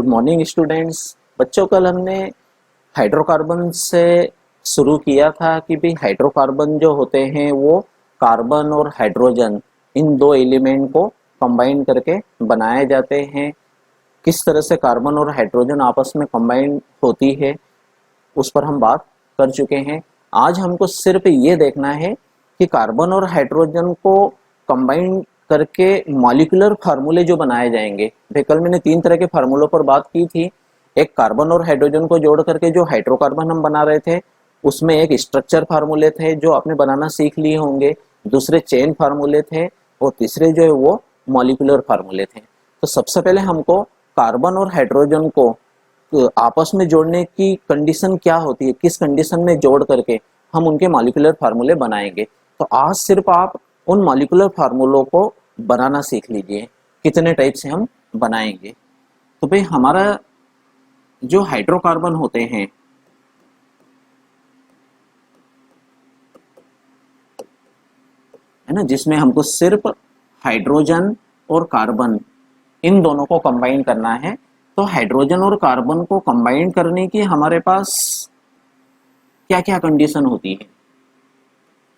Morning students. बच्चों, कल हमने हाइड्रोकार्बन से शुरू किया था कि भाई हाइड्रोकार्बन जो होते हैं वो कार्बन और हाइड्रोजन इन दो एलिमेंट को कंबाइन करके बनाए जाते हैं। किस तरह से कार्बन और हाइड्रोजन आपस में कंबाइन होती है उस पर हम बात कर चुके हैं। आज हमको सिर्फ ये देखना है कि कार्बन और हाइड्रोजन को कंबाइन करके मॉलिक्यूलर फार्मूले जो बनाए जाएंगे। कल मैंने 3 तरह के फार्मूलों पर बात की थी। एक कार्बन और हाइड्रोजन को जोड़ करके जो हाइड्रोकार्बन हम बना रहे थे उसमें एक स्ट्रक्चर फार्मूले थे जो आपने बनाना सीख लिए होंगे, दूसरे चेन फार्मूले थे और तीसरे जो है वो मॉलिक्यूलर फार्मूले थे। तो सबसे पहले हमको कार्बन और हाइड्रोजन को आपस में जोड़ने की कंडीशन क्या होती है, किस कंडीशन में जोड़ करके हम उनके मॉलिक्यूलर फार्मूले बनाएंगे। तो आज सिर्फ आप उन मॉलिक्यूलर फार्मूलों को बनाना सीख लीजिए, कितने टाइप से हम बनाएंगे। तो भाई हमारा जो हाइड्रोकार्बन होते हैं है ना, जिसमें हमको सिर्फ हाइड्रोजन और कार्बन इन दोनों को कंबाइन करना है। तो हाइड्रोजन और कार्बन को कंबाइन करने की हमारे पास क्या क्या कंडीशन होती है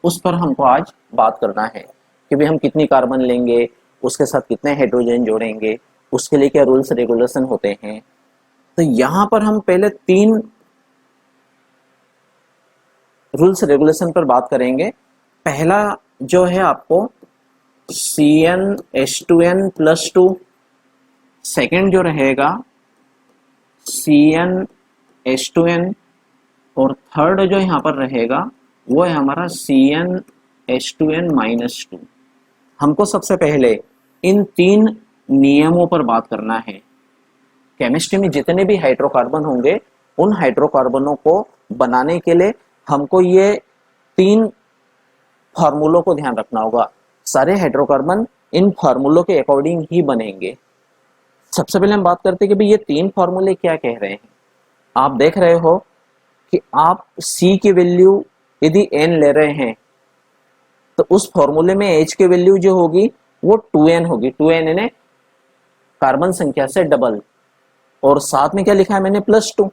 उस पर हमको आज बात करना है कि भाई हम कितनी कार्बन लेंगे, उसके साथ कितने हाइड्रोजन जोड़ेंगे, उसके लिए क्या रूल्स रेगुलेशन होते हैं। तो यहाँ पर हम पहले 3 रूल्स रेगुलेशन पर बात करेंगे। पहला जो है आपको CnH2n+2, सेकेंड जो रहेगा CnH2n और थर्ड जो यहाँ पर रहेगा वो है हमारा CnH2n-2। हमको सबसे पहले इन 3 नियमों पर बात करना है। केमिस्ट्री में जितने भी हाइड्रोकार्बन होंगे उन हाइड्रोकार्बनों को बनाने के लिए हमको ये 3 फार्मूलों को ध्यान रखना होगा। सारे हाइड्रोकार्बन इन फार्मूलों के अकॉर्डिंग ही बनेंगे। सबसे पहले हम बात करते हैं कि भाई ये 3 फार्मूले क्या कह रहे हैं। आप देख रहे हो कि आप C की वैल्यू यदि n ले रहे हैं तो उस फॉर्मूले में H की वैल्यू जो होगी वो 2n होगी। 2n यानी कार्बन संख्या से डबल, और साथ में क्या लिखा है मैंने +2।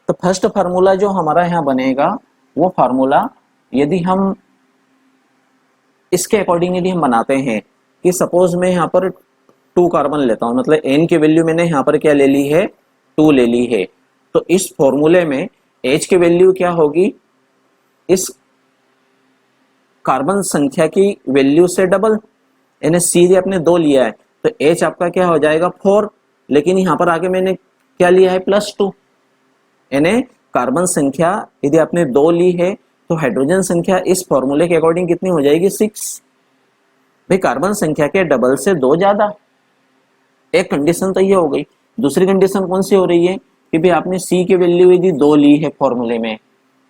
तो फर्स्ट फार्मूला जो हमारा यहाँ बनेगा वो फार्मूला यदि हम इसके अकॉर्डिंग यदि हम बनाते हैं कि सपोज मैं यहाँ पर 2 कार्बन लेता हूँ, मतलब n की वैल्यू मैंने यहाँ पर क्या ले ली है, 2 ले ली है। तो इस फॉर्मूले में H की वैल्यू क्या होगी, इस कार्बन संख्या की वैल्यू से डबल, यानी सीधे आपने 2 लिया है तो H आपका क्या हो जाएगा 4, लेकिन यहाँ पर आगे मैंने क्या लिया है +2, यानी कार्बन संख्या यदि आपने 2 ली है तो हाइड्रोजन संख्या इस फॉर्मूले के अकॉर्डिंग कितनी हो जाएगी 6। भाई कार्बन संख्या के डबल से 2 ज्यादा, एक कंडीशन तो ये हो गई। दूसरी कंडीशन कौन सी हो रही है कि भाई आपने C की वैल्यू यदि 2 ली है फॉर्मूले में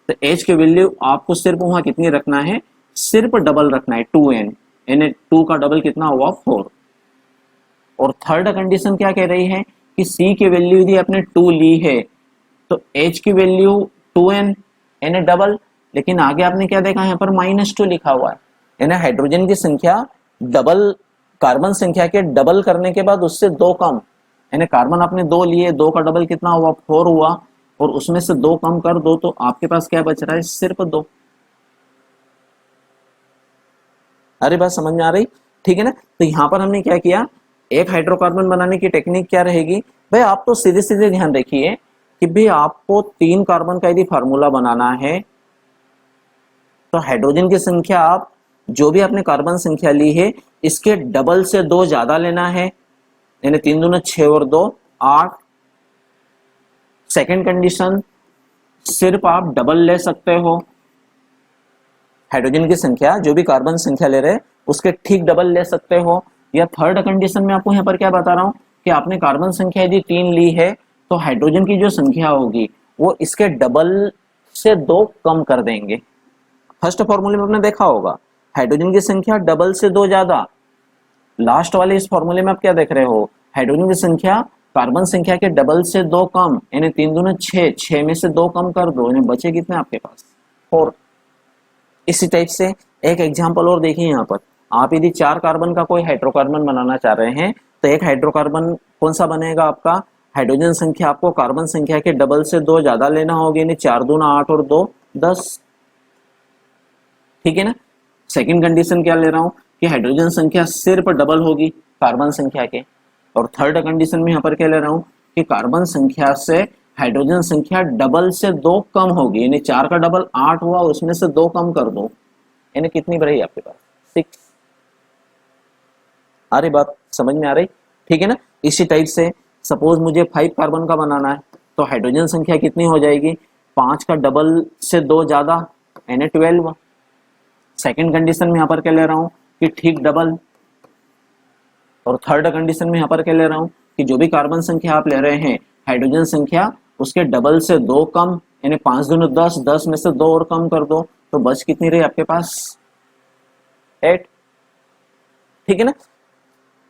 तो H की वैल्यू आपको सिर्फ वहां कितनी रखना है, सिर्फ डबल रखना है 2n, यानी 2 का डबल कितना हुआ 4। और थर्ड कंडीशन क्या कह रही है कि C की वैल्यू यदि आपने 2 ली है तो H की वैल्यू 2n यानी डबल, लेकिन आगे आपने क्या देखा यहाँ पर -2 लिखा हुआ है, यानी हाइड्रोजन की संख्या डबल, कार्बन संख्या के डबल करने के बाद उससे 2 कम, यानी कार्बन आपने 2 लिए, 2 का डबल कितना हुआ 4 हुआ, और उसमें से 2 कम कर दो तो आपके पास क्या बच रहा है, सिर्फ 2। अरे बात समझ में आ रही, ठीक है ना। तो यहाँ पर हमने क्या किया, एक हाइड्रोकार्बन बनाने की टेक्निक क्या रहेगी भाई, आप तो सीधे सीधे ध्यान रखिए कि भाई आपको 3 कार्बन का यदि फार्मूला बनाना है तो हाइड्रोजन की संख्या आप जो भी आपने कार्बन संख्या ली है इसके डबल से 2 ज्यादा लेना है, यानी 3 दूना 6 और 2 8। सेकेंड कंडीशन, सिर्फ आप डबल ले सकते हो, हाइड्रोजन की संख्या जो भी कार्बन संख्या ले रहे उसके ठीक डबल ले सकते हो। या थर्ड कंडीशन में आपको यहाँ पर क्या बता रहा हूँ कि आपने कार्बन संख्या यदि 3 ली है तो हाइड्रोजन की जो संख्या होगी वो इसके डबल से 2 कम कर देंगे। फर्स्ट फॉर्मूले में आपने देखा होगा हाइड्रोजन की संख्या डबल से 2 ज्यादा, लास्ट वाले इस फॉर्मूले में आप क्या देख रहे हो, हाइड्रोजन की संख्या कार्बन संख्या के डबल से 2 कम, यानी 3 दूना 6, 6 में से 2 कम कर दो, यानी बचे कितने आपके पास 4। इसी टाइप से एक एग्जांपल और देखिए यहाँ पर, आप यदि 4 कार्बन का कोई हाइड्रोकार्बन बनाना चाह रहे हैं तो एक हाइड्रोकार्बन कौन सा बनेगा आपका, हाइड्रोजन संख्या आपको कार्बन संख्या के डबल से 2 ज्यादा लेना होगी, यानी 4 दूना 8 और 2 10। ठीक है ना। सेकंड कंडीशन क्या ले रहा हूं कि हाइड्रोजन संख्या सिर्फ डबल होगी कार्बन संख्या के, और थर्ड कंडीशन में यहाँ पर क्या ले रहा हूं कि कार्बन संख्या से हाइड्रोजन संख्या डबल से 2 कम होगी, यानी 4 का डबल 8 हुआ, उसमें से 2 कम कर दो, यानी कितनी बढ़ेगी आपके पास 6। आ रही बात समझ में आ रही? ठीक है ना। इसी टाइप से सपोज मुझे 5 कार्बन का बनाना है, तो हाइड्रोजन संख्या कितनी हो जाएगी, 5 का डबल से 2 ज्यादा, यानी 12। सेकेंड कंडीशन में यहाँ पर क्या ले रहा हूँ कि ठीक डबल, और थर्ड कंडीशन में यहाँ पर क्या ले रहा हूँ कि जो भी कार्बन संख्या आप ले रहे हैं हाइड्रोजन संख्या उसके डबल से 2 कम, यानी 5 दूनी 10, 10 में से 2 और कम कर दो, तो बच कितनी रही आपके पास 8। ठीक है ना।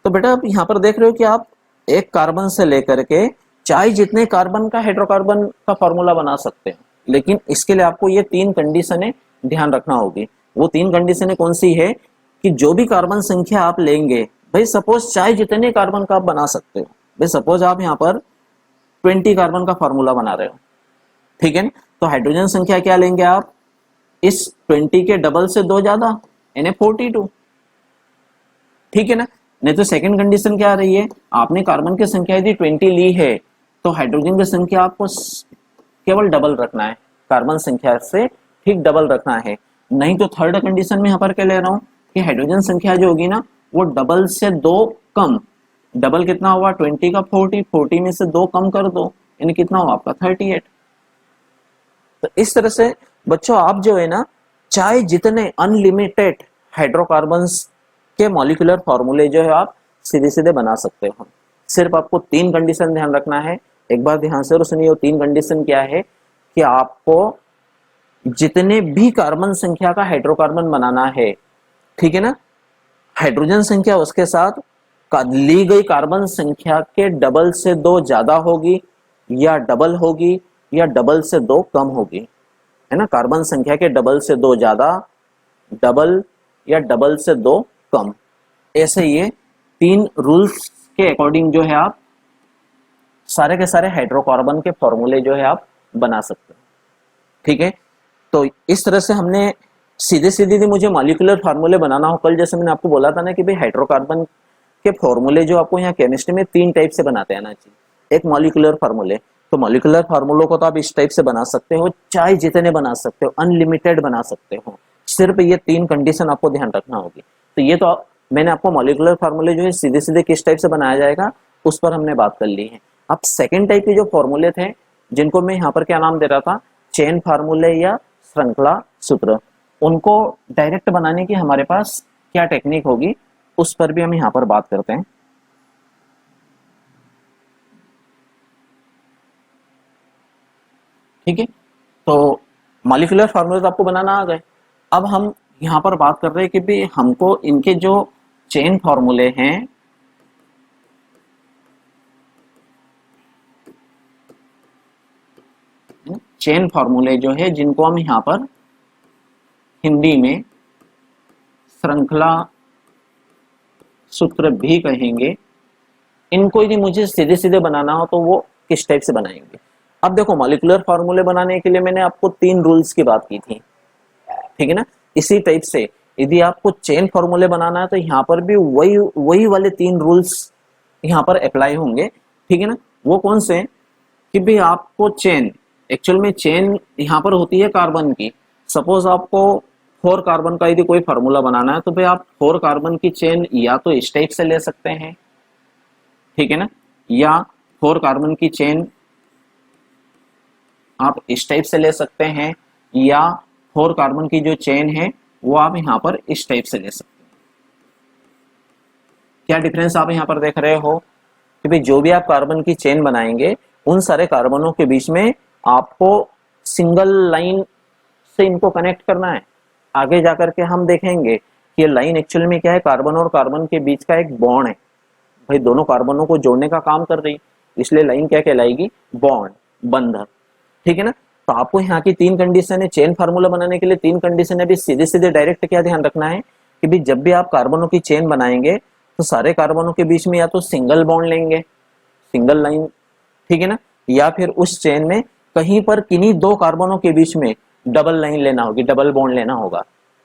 तो बेटा आप यहाँ पर देख रहे हो कि आप एक कार्बन से लेकर के चाहे जितने कार्बन का हाइड्रोकार्बन का फॉर्मूला बना सकते हैं, लेकिन इसके लिए आपको ये 3 कंडीशनें ध्यान रखना होगी। वो 3 कंडीशनें कौन सी है कि जो भी कार्बन संख्या आप लेंगे, भाई सपोज चाहे जितने कार्बन का आप बना सकते हो, भाई सपोज आप यहाँ पर 20 कार्बन का फॉर्मूला बना रहे हो, ठीक है ना, तो हाइड्रोजन संख्या क्या लेंगे आप, इस 20 के डबल से 2 ज्यादा, यानी 42। ठीक है ना। नहीं तो सेकंड कंडीशन क्या आ रही है, आपने कार्बन की संख्या यदि 20 ली है तो हाइड्रोजन की संख्या आपको केवल डबल रखना है, कार्बन संख्या से ठीक डबल रखना है। नहीं तो थर्ड कंडीशन में यहाँ पर क्या ले रहा हूँ कि हाइड्रोजन संख्या जो होगी ना वो डबल से 2 कम, डबल कितना हुआ 20 का 40, 40 में से 2 कम कर दो, यानी कितना हुआ आपका 38। तो इस तरह से बच्चों आप जो है ना चाहे जितने अनलिमिटेड हाइड्रोकार्बन्स के मॉलिक्यूलर फॉर्मूले जो है आप सीधे सीधे बना सकते हो। सिर्फ आपको 3 कंडीशन ध्यान रखना है। एक बार ध्यान से सुनिए, 3 कंडीशन क्या है कि आपको जितने भी कार्बन संख्या का हाइड्रोकार्बन बनाना है, ठीक है ना, हाइड्रोजन संख्या उसके साथ ली गई कार्बन संख्या के डबल से 2 ज्यादा होगी, या डबल होगी, या डबल से 2 कम होगी, है ना। कार्बन संख्या के डबल से 2 ज्यादा, डबल या डबल से 2 कम, ऐसे ये 3 रूल्स के अकॉर्डिंग जो है आप सारे के सारे हाइड्रोकार्बन के फॉर्मूले जो है आप बना सकते हैं। ठीक है। तो इस तरह से हमने सीधे सीधे मुझे मॉलिक्यूलर फार्मूले बनाना हो, कल जैसे मैंने आपको बोला था ना कि भाई हाइड्रोकार्बन के फॉर्मूले जो आपको यहाँ केमिस्ट्री में 3 टाइप से बनाते आना चाहिए। एक मॉलिक्यूलर फार्मूले, तो मॉलिक्यूलर फार्मूलों को तो आप इस टाइप से बना सकते हो, चाहे जितने बना सकते हो, अनलिमिटेड बना सकते हो, सिर्फ ये 3 कंडीशन आपको ध्यान रखना होगी। तो ये तो मैंने आपको मॉलिक्यूलर फार्मूले जो है सीधे सीधे किस टाइप से बनाया जाएगा उस पर हमने बात कर ली है। अब सेकेंड टाइप के जो फॉर्मूले थे जिनको मैं यहाँ पर क्या नाम दे रहा था, चेन फार्मूले या श्रृंखला सूत्र, उनको डायरेक्ट बनाने की हमारे पास क्या टेक्निक होगी उस पर भी हम यहाँ पर बात करते हैं। ठीक है। तो मॉलिक्यूलर फार्मूले तो आपको बनाना आ गए। अब हम यहाँ पर बात कर रहे हैं कि भी हमको इनके जो चेन फार्मूले हैं, चेन फार्मूले जो है जिनको हम यहाँ पर हिंदी में श्रृंखला सूत्र भी कहेंगे, इनको यदि मुझे सीधे सीधे बनाना हो तो वो किस टाइप से बनाएंगे। अब देखो मॉलिक्यूलर फार्मूले बनाने के लिए मैंने आपको 3 रूल्स की बात की थी, ठीक है ना। इसी टाइप से यदि आपको चेन फार्मूले बनाना है तो यहाँ पर भी वही वाले 3 रूल्स यहाँ पर अप्लाई होंगे, ठीक है ना। वो कौन से कि भाई आपको चेन, एक्चुअल में चेन यहाँ पर होती है कार्बन की। सपोज आपको 4 कार्बन का यदि कोई फार्मूला बनाना है तो भाई आप 4 कार्बन की चेन या तो इस टाइप से ले सकते हैं, ठीक है ना, या 4 कार्बन की चेन आप इस टाइप से ले सकते हैं, या 4 कार्बन की जो चेन है वो आप यहाँ पर इस टाइप से ले सकते हैं। क्या डिफरेंस आप यहाँ पर देख रहे हो कि भाई जो भी आप कार्बन की चेन बनाएंगे उन सारे कार्बनों के बीच में आपको सिंगल लाइन से इनको कनेक्ट करना है। आगे जाकर के हम देखेंगे कि ये लाइन एक्चुअल में क्या है, कार्बन और कार्बन के बीच का एक बॉन्ड है, भाई दोनों कार्बनों को जोड़ने का काम कर रही, इसलिए लाइन क्या कहलाएगी, बॉन्ड, बंधन, ठीक है ना। तो आपको यहाँ की 3 कंडीशन है चेन फार्मूला बनाने के लिए, 3 कंडीशन है। अभी सीधे सीधे डायरेक्ट क्या ध्यान रखना है कि भाई जब भी आप कार्बनों की चेन बनाएंगे तो सारे कार्बनों के बीच में या तो सिंगल बॉन्ड लेंगे, सिंगल लाइन ठीक है ना, या फिर उस चेन में कहीं पर किन्हीं दो कार्बनों के बीच में डबल लाइन लेना होगी, डबल बॉन्ड लेना होगा।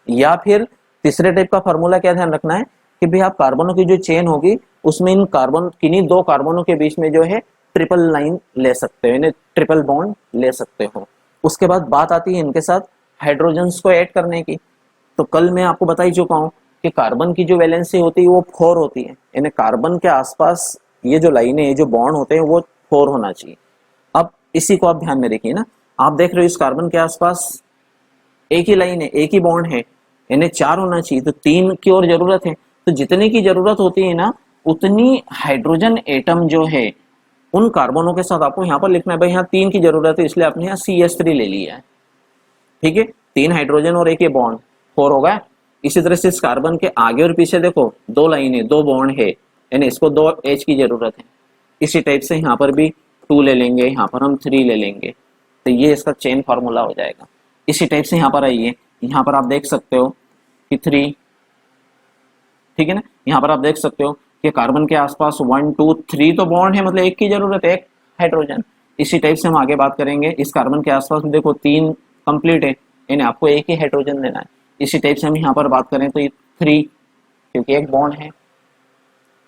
या फिर तीसरे टाइप का फॉर्मूला क्या ध्यान रखना है कि भाई आप कार्बनों की जो चेन होगी उसमें इन कार्बन किन्हीं दो कार्बनों के बीच में जो है ट्रिपल लाइन ले सकते हो, यानी ट्रिपल बॉन्ड ले सकते हो। उसके बाद बात आती है इनके साथ हाइड्रोजन्स को ऐड करने की। तो कल मैं आपको बता ही चुका हूं कि कार्बन की जो वैलेंसी होती है वो 4 होती है, यानी कार्बन के आसपास ये जो लाइनें, ये जो बॉन्ड होते हैं वो 4 होना चाहिए। अब इसी को आप ध्यान में रखिए ना, आप देख रहे हो इस कार्बन के आसपास एक ही लाइन है, एक ही बॉन्ड है, यानी 4 होना चाहिए, तो 3 की और जरूरत है। तो जितने की जरूरत होती है ना उतनी हाइड्रोजन एटम जो है उन कार्बनों के साथ आपको यहाँ पर लिखना है। भाई यहाँ 3 की जरूरत है इसलिए आपने यहाँ CH3 ले लिया है, ठीक है। 3 हाइड्रोजन और एक ये बॉन्ड, 4 हो गया। इसी तरह से इस कार्बन के आगे और पीछे देखो 2 लाइनें, 2 बॉन्ड है, यानी इसको 2 H की जरूरत है। इसी टाइप से यहाँ पर भी 2 ले लेंगे, यहाँ पर हम 3 ले लेंगे, तो ये इसका चेन फार्मूला हो जाएगा। इसी टाइप से यहाँ पर आइए, यहाँ पर आप देख सकते हो कि 3, ठीक है ना, यहाँ पर आप देख सकते हो कि कार्बन के आसपास 1 2 3 तो बॉन्ड है, मतलब एक की जरूरत है, एक हाइड्रोजन। इसी टाइप से हम आगे बात करेंगे, इस कार्बन के आसपास देखो 3 कंप्लीट है, यानी आपको एक ही हाइड्रोजन देना है। इसी टाइप से हम यहाँ पर बात करें तो ये 3, क्योंकि एक बॉन्ड है,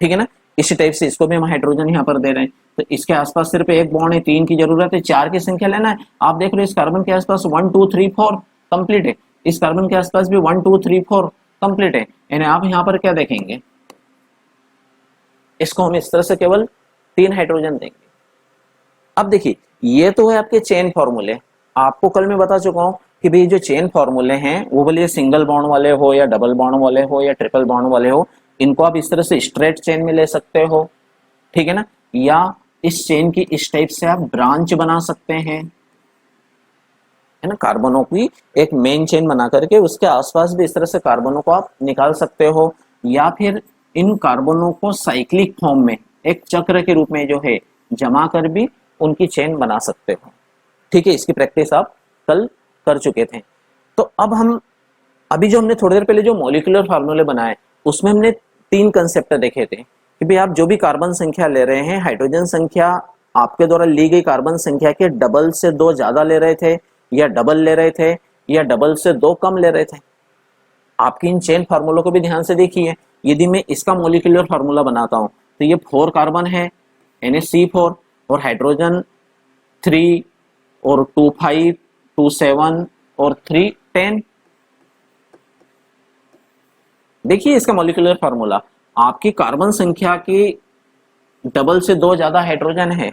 ठीक है ना। इसी टाइप से इसको भी हम हाइड्रोजन यहाँ पर दे रहे हैं, तो इसके आसपास सिर्फ एक बॉन्ड है, 3 की जरूरत है, 4 की संख्या लेना है। आप देख रहे हो इस कार्बन के आसपास 1 2 3 4 कंप्लीट है, इस कार्बन के आसपास भी 1 2 3 4 कंप्लीट है, यानी आप यहाँ पर क्या देखेंगे, इसको हम इस तरह से केवल 3 हाइड्रोजन देंगे। अब देखिए ये तो है आपके चेन फॉर्मूले। आपको कल मैं बता चुका हूं कि भाई जो चेन फॉर्मूले हैं वो भले सिंगल बॉन्ड वाले हो या डबल बॉन्ड वाले हो या ट्रिपल बॉन्ड वाले हो, इनको आप इस तरह से स्ट्रेट चेन में ले सकते हो, ठीक है ना, या इस चेन की इस टाइप से आप ब्रांच बना सकते हैं, है ना, कार्बनों की एक मेन चेन बना करके उसके आसपास भी इस तरह से कार्बनों को आप निकाल सकते हो, या फिर इन कार्बनों को साइक्लिक फॉर्म में एक चक्र के रूप में जो है जमा कर भी उनकी चेन बना सकते हो, ठीक है। इसकी प्रैक्टिस आप कल कर चुके थे। तो अब हम अभी जो हमने थोड़ी देर पहले जो मॉलिक्यूलर फार्मूले बनाए उसमें हमने 3 कंसेप्ट देखे थे कि भाई आप जो भी कार्बन संख्या ले रहे हैं, हाइड्रोजन संख्या आपके द्वारा ली गई कार्बन संख्या के डबल से 2 ज्यादा ले रहे थे, या डबल ले रहे थे, या डबल से 2 कम ले रहे थे। आपकी इन चेन फार्मूलों को भी ध्यान से देखिए। यदि मैं इसका मॉलिक्यूलर फार्मूला बनाता हूं तो ये 4 कार्बन है, NH4, और हाइड्रोजन 3 और 2 5 2 7 और 3 10। देखिए इसका मॉलिक्यूलर फार्मूला, आपकी कार्बन संख्या की डबल से 2 ज्यादा हाइड्रोजन है,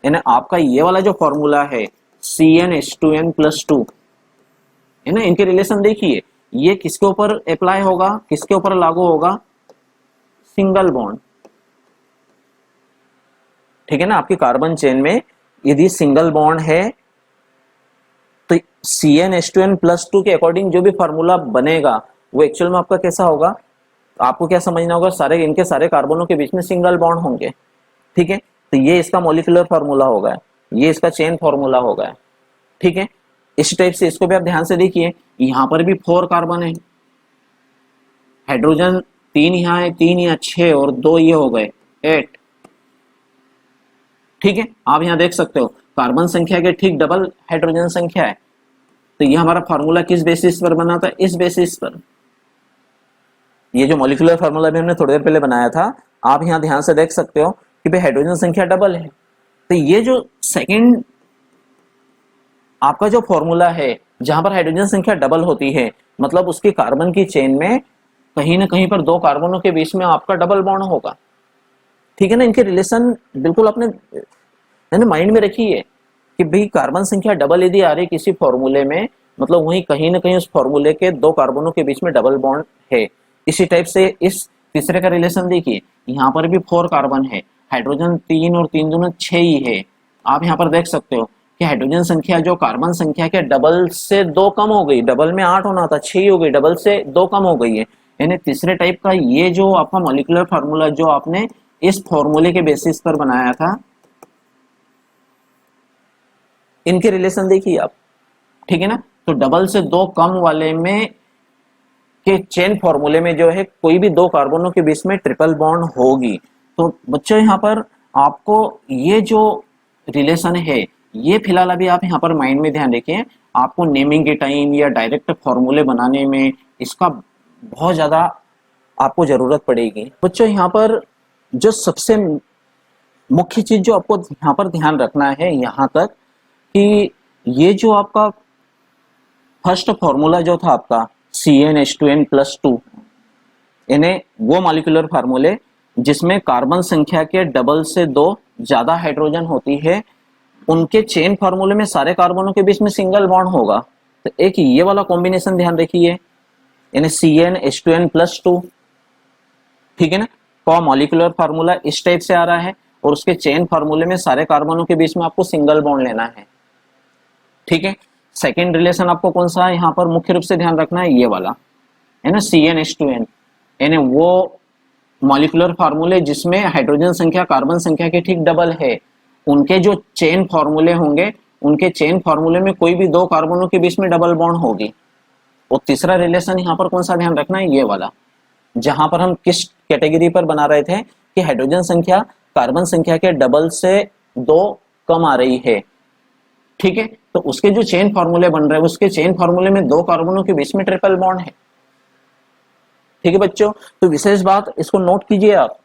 यानी आपका ये वाला जो फॉर्मूला है CnH2n+2, है ना, इनके रिलेशन देखिए, ये किसके ऊपर अप्लाई होगा, किसके ऊपर लागू होगा, सिंगल बॉन्ड, ठीक है ना। आपकी कार्बन चेन में यदि सिंगल बॉन्ड है तो CnH2n+2 के अकॉर्डिंग जो भी फार्मूला बनेगा वो एक्चुअल में आपका कैसा होगा, आपको क्या समझना होगा, सारे इनके सारे कार्बनों के बीच में सिंगल बॉन्ड होंगे, ठीक है। तो ये इसका मॉलिक्यूलर फार्मूला होगा, ये इसका चेन फार्मूला होगा, ठीक है। इस टाइप से इसको भी आप ध्यान से देखिए, यहां पर भी 4 कार्बन है, हाइड्रोजन 3 यहाँ है, 3 यहाँ 6 और 2 ये हो गए 8, ठीक है। आप यहां देख सकते हो कार्बन संख्या के ठीक डबल हाइड्रोजन संख्या है। तो ये हमारा फार्मूला किस बेसिस पर बना था, इस बेसिस पर। ये जो मॉलिक्यूलर फार्मूला भी हमने थोड़ी देर पहले बनाया था, आप यहां ध्यान से देख सकते हो कि भाई हाइड्रोजन संख्या डबल है, तो ये जो सेकंड आपका जो फॉर्मूला है जहां पर हाइड्रोजन संख्या डबल होती है, मतलब उसकी कार्बन की चेन में कहीं ना कहीं पर 2 कार्बनों के बीच में आपका डबल बॉन्ड होगा, ठीक है ना। इनके रिलेशन बिल्कुल अपने माइंड में रखिए कि भाई कार्बन संख्या डबल यदि आ रही किसी फॉर्मूले में, मतलब वहीं कहीं ना कहीं उस फॉर्मूले के 2 कार्बनों के बीच में डबल बॉन्ड है। इसी टाइप से इस तीसरे का रिलेशन देखिए, यहाँ पर भी 4 कार्बन है, हाइड्रोजन 3 और 3 दूना 6 ही है। आप यहाँ पर देख सकते हो कि हाइड्रोजन संख्या जो कार्बन संख्या के डबल से 2 कम हो गई, डबल में 8 होना था 6 हो गई, डबल से 2 कम हो गई है। यानी तीसरे टाइप का ये जो आपका मॉलिक्यूलर फार्मूला जो आपने इस फॉर्मूले के बेसिस पर बनाया था, इनके रिलेशन देखिए आप, ठीक है ना। तो डबल से 2 कम वाले में के चेन फॉर्मूले में जो है कोई भी 2 कार्बनों के बीच में ट्रिपल बॉन्ड होगी। तो बच्चों यहाँ पर आपको ये जो रिलेशन है ये फिलहाल अभी आप यहाँ पर माइंड में ध्यान रखिए। आपको नेमिंग के टाइम या डायरेक्ट फॉर्मूले बनाने में इसका बहुत ज़्यादा आपको ज़रूरत पड़ेगी। बच्चों यहाँ पर जो सबसे मुख्य चीज़ जो आपको यहाँ पर ध्यान रखना है यहाँ तक कि ये जो आपका फर्स्ट फॉर्मूला जो था आपका CnH2n+2, इन्हें वो मॉलिक्यूलर फार्मूले जिसमें कार्बन संख्या के डबल से 2 ज़्यादा हाइड्रोजन होती है, उनके चेन फार्मूले में सारे कार्बनों के बीच में सिंगल बॉन्ड होगा। तो एक ये वाला कॉम्बिनेशन ध्यान रखिए, यानी CnH2n+2, ठीक है ना। तो मॉलिक्यूलर फार्मूला इस टाइप से आ रहा है और उसके चेन फार्मूले में सारे कार्बनों के बीच में आपको सिंगल बॉन्ड लेना है, ठीक है। सेकेंड रिलेशन आपको कौन सा यहाँ पर मुख्य रूप से ध्यान रखना है, ये वाला है ना, CnH2n, यानी वो मॉलिक्यूलर फार्मूले जिसमें हाइड्रोजन संख्या कार्बन संख्या के ठीक डबल है, उनके जो चेन फार्मूले होंगे, उनके चेन फार्मूले में कोई भी 2 कार्बनों के बीच में डबल बॉन्ड होगी। और तीसरा रिलेशन यहाँ पर कौन सा ध्यान रखना है, ये वाला, जहां पर हम किस कैटेगरी पर बना रहे थे कि हाइड्रोजन संख्या कार्बन संख्या के डबल से 2 कम आ रही है, ठीक है। तो उसके जो चेन फार्मूले बन रहे हैं, उसके चेन फार्मूले में 2 कार्बनों के बीच में ट्रिपल बॉन्ड है, ठीक है बच्चों। तो विशेष बात इसको नोट कीजिए आप,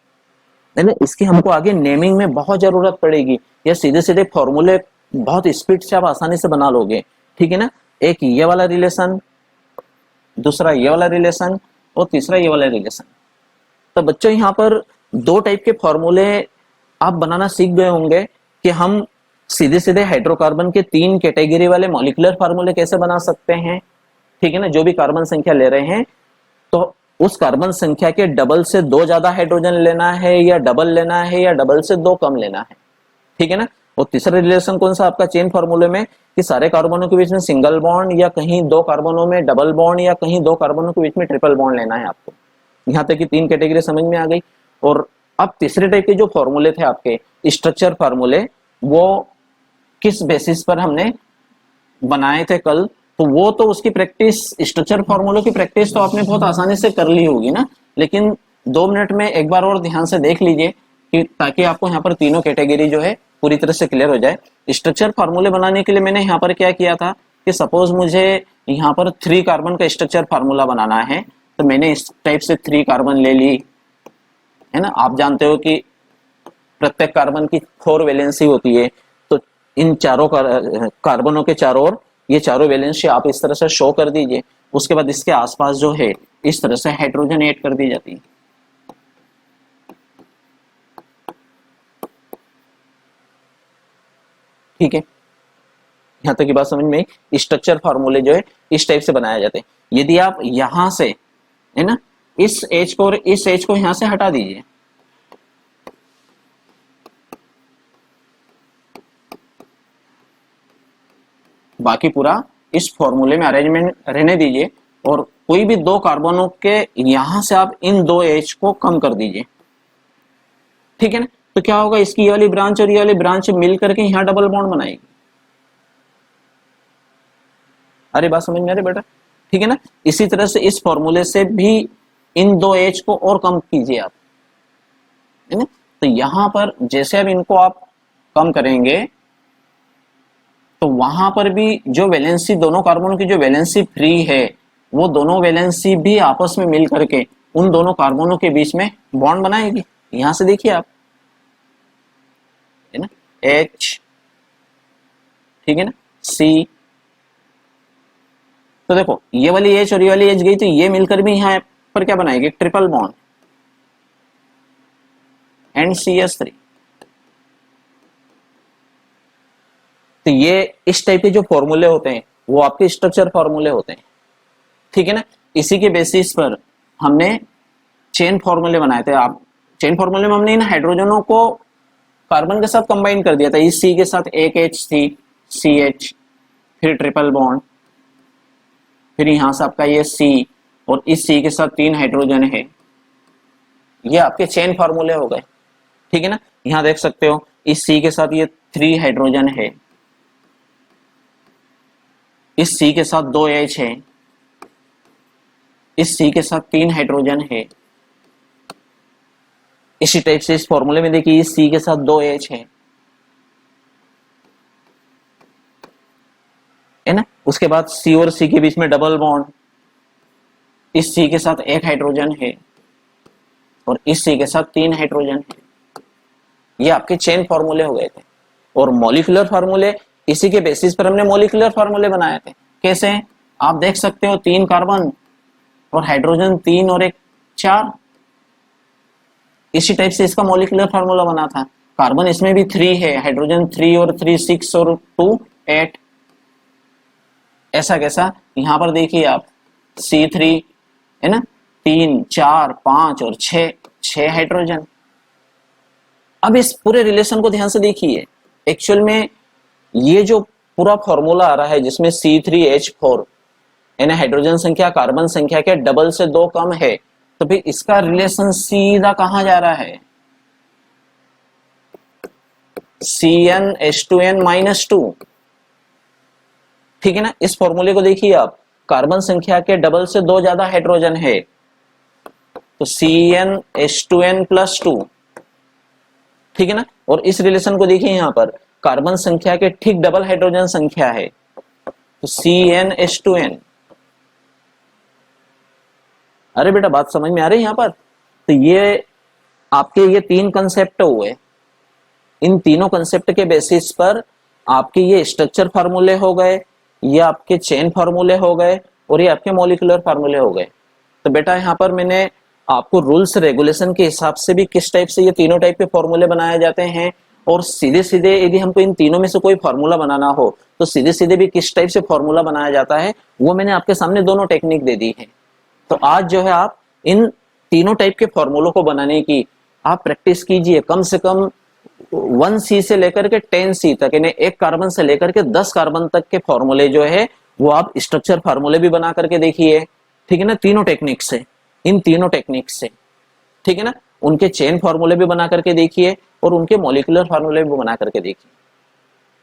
है ना, इसकी हमको आगे नेमिंग में बहुत जरूरत पड़ेगी। या सीधे सीधे फॉर्मूले बहुत स्पीड से आप आसानी से बना लोगे, ठीक है ना। एक ये वाला रिलेशन, दूसरा ये वाला रिलेशन और तीसरा ये वाला रिलेशन। तो बच्चों यहाँ पर 2 टाइप के फॉर्मूले आप बनाना सीख गए होंगे कि हम सीधे सीधे हाइड्रोकार्बन के 3 कैटेगरी वाले मॉलिक्यूलर फार्मूले कैसे बना सकते हैं, ठीक है ना। जो भी कार्बन संख्या ले रहे हैं तो उस कार्बन संख्या के डबल से 2 ज्यादा हाइड्रोजन लेना है या डबल लेना है या डबल से 2 कम लेना है, ठीक है ना। और तीसरा रिलेशन कौन सा आपका चेन फार्मूले में कि सारे कार्बनों के बीच में सिंगल बॉन्ड या कहीं 2 कार्बनों में डबल बॉन्ड या कहीं 2 कार्बनों के बीच में ट्रिपल बॉन्ड लेना है आपको। यहाँ तक कि 3 कैटेगरी समझ में आ गई। और अब तीसरे टाइप के जो फॉर्मूले थे आपके स्ट्रक्चर फार्मूले, वो किस बेसिस पर हमने बनाए थे कल, तो वो तो उसकी प्रैक्टिस, स्ट्रक्चर फार्मूलों की प्रैक्टिस तो आपने बहुत आसानी से कर ली होगी ना, लेकिन 2 मिनट में एक बार और ध्यान से देख लीजिए कि ताकि आपको यहाँ पर तीनों कैटेगरी जो है पूरी तरह से क्लियर हो जाए। स्ट्रक्चर फार्मूले बनाने के लिए मैंने यहाँ पर क्या किया था कि सपोज मुझे यहाँ पर 3 कार्बन का स्ट्रक्चर फार्मूला बनाना है, तो मैंने इस टाइप से 3 कार्बन ले ली, है ना। आप जानते हो कि प्रत्येक कार्बन की 4 वैलेंसी होती है, तो इन चारों कार्बनों के चारों ओर ये चारों वैलेंसी आप इस तरह से शो कर दीजिए। उसके बाद इसके आसपास जो है इस तरह से हाइड्रोजन ऐड कर दी जाती है, ठीक है। यहां तक की बात समझ में, स्ट्रक्चर फार्मूले जो है इस टाइप से बनाए जाते हैं। यदि आप यहां से, है ना, इस एच को और इस एच को यहां से हटा दीजिए, बाकी पूरा इस फॉर्मूले में अरेंजमेंट रहने दीजिए और कोई भी 2 कार्बनों के यहां से आप इन 2 एच को कम कर दीजिए, ठीक है ना। तो क्या होगा, इसकी ये वाली ब्रांच और ये वाली ब्रांच मिल करके यहां डबल बॉन्ड बनाएगी। अरे बात समझ में आ रही बेटा, ठीक है ना। इसी तरह से इस फॉर्मूले से भी इन 2 एच को और कम कीजिए आप, है ना। तो यहां पर जैसे अब इनको आप कम करेंगे तो वहां पर भी जो वैलेंसी, दोनों कार्बनों की जो वैलेंसी फ्री है, वो दोनों वैलेंसी भी आपस में मिल करके उन दोनों कार्बनों के बीच में बॉन्ड बनाएगी। यहां से देखिए आप, है ना, H, ठीक है ना, C। तो देखो ये वाली H और ये वाली H गई, तो ये मिलकर भी यहाँ पर क्या बनाएगी, ट्रिपल बॉन्ड, NCS3। तो ये इस टाइप के जो फॉर्मूले होते हैं वो आपके स्ट्रक्चर फॉर्मूले होते हैं, ठीक है ना। इसी के बेसिस पर हमने चेन फॉर्मूले बनाए थे। आप चेन फॉर्मूले में हमने इन हाइड्रोजनों को कार्बन के साथ कंबाइन कर दिया था। इस C के साथ एक H थी, CH, फिर ट्रिपल बॉन्ड, फिर यहां से आपका ये C और इस C के साथ 3 हाइड्रोजन है। ये आपके चेन फॉर्मूले हो गए, ठीक है ना। यहां देख सकते हो इस C के साथ ये 3 हाइड्रोजन है, इस C के साथ 2 H है, इस C के साथ 3 हाइड्रोजन है, इसी टाइप से इस फॉर्मूले में देखिए सी के साथ 2H है ना। उसके बाद सी और सी के बीच में डबल बॉन्ड, इस सी के साथ एक हाइड्रोजन है और इस सी के साथ 3 हाइड्रोजन है। ये आपके चेन फॉर्मूले हो गए थे। और मॉलिक्यूलर फार्मूले, इसी के बेसिस पर हमने मॉलिक्यूलर फार्मूले बनाए थे। कैसे? आप देख सकते हो 3 कार्बन और हाइड्रोजन 3 और 1 4। इसी टाइप से इसका मॉलिक्यूलर फार्मूला बना था। कार्बन इसमें भी 3 है, हाइड्रोजन 3 और 3 6 और 2 8। ऐसा कैसा? यहां पर देखिए आप C3 है ना, 3 4 5 और 6 हाइड्रोजन। अब इस पूरे रिलेशन को ध्यान से देखिए। एक्चुअल में ये जो पूरा फॉर्मूला आ रहा है जिसमें C3H4 यानी हाइड्रोजन संख्या कार्बन संख्या के डबल से 2 कम है, तो फिर इसका रिलेशन सीधा कहां जा रहा है? CnH2n-2। ठीक है ना। इस फॉर्मूले को देखिए आप, कार्बन संख्या के डबल से 2 ज्यादा हाइड्रोजन है तो CnH2n+2। ठीक है ना। और इस रिलेशन को देखिए यहां पर, कार्बन संख्या के ठीक डबल हाइड्रोजन संख्या है तो CnH2n। अरे बेटा बात समझ में आ रही है यहां पर? तो ये आपके ये 3 कंसेप्ट हुए। इन तीनों कंसेप्ट के बेसिस पर आपके ये स्ट्रक्चर फार्मूले हो गए, ये आपके चेन फार्मूले हो गए और ये आपके मॉलिक्यूलर फार्मूले हो गए। तो बेटा यहाँ पर मैंने आपको रूल्स रेगुलेशन के हिसाब से भी किस टाइप से ये तीनों टाइप के फॉर्मूले बनाए जाते हैं, और सीधे सीधे यदि हमको इन तीनों में से कोई फॉर्मूला बनाना हो तो सीधे सीधे भी किस टाइप से फॉर्मूला बनाया जाता है, वो मैंने आपके सामने दोनों टेक्निक दे दी है। तो आज जो है आप इन तीनों टाइप के फॉर्मूलों को बनाने की आप प्रैक्टिस कीजिए। कम से कम 1C से लेकर के 10C तक, यानी 1 कार्बन से लेकर के 10 कार्बन तक के फॉर्मूले जो है वो आप स्ट्रक्चर फार्मूले भी बना करके देखिए। ठीक है ना। तीनों टेक्निक से, इन तीनों टेक्निक से, ठीक है ना। उनके चेन फार्मूले भी बना करके देखिए और उनके मॉलिक्यूलर फार्मूले भी बना करके देखिए।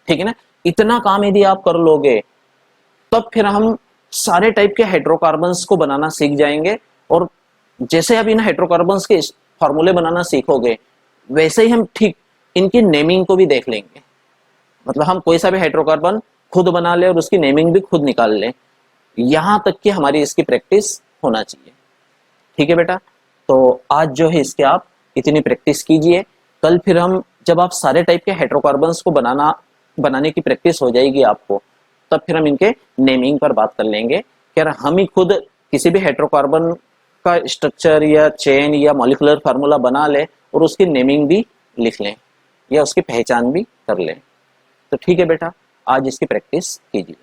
ठीक है ना। इतना काम यदि आप कर लोगे तब फिर हम सारे टाइप के हाइड्रोकार्बन्स को बनाना सीख जाएंगे। और जैसे आप इन हाइड्रोकार्बन्स के फार्मूले बनाना सीखोगे वैसे ही हम ठीक इनकी नेमिंग को भी देख लेंगे। मतलब हम कोई सा भी हाइड्रोकार्बन खुद बना ले और उसकी नेमिंग भी खुद निकाल ले, यहां तक कि हमारी इसकी प्रैक्टिस होना चाहिए। ठीक है बेटा। तो आज जो है इसके आप इतनी प्रैक्टिस कीजिए। कल फिर हम जब आप सारे टाइप के हाइड्रोकार्बन्स को बनाने की प्रैक्टिस हो जाएगी आपको, तब फिर हम इनके नेमिंग पर बात कर लेंगे कि यार हम ही खुद किसी भी हाइड्रोकार्बन का स्ट्रक्चर या चेन या मॉलिक्यूलर फार्मूला बना ले और उसकी नेमिंग भी लिख लें या उसकी पहचान भी कर लें। तो ठीक है बेटा, आज इसकी प्रैक्टिस कीजिए।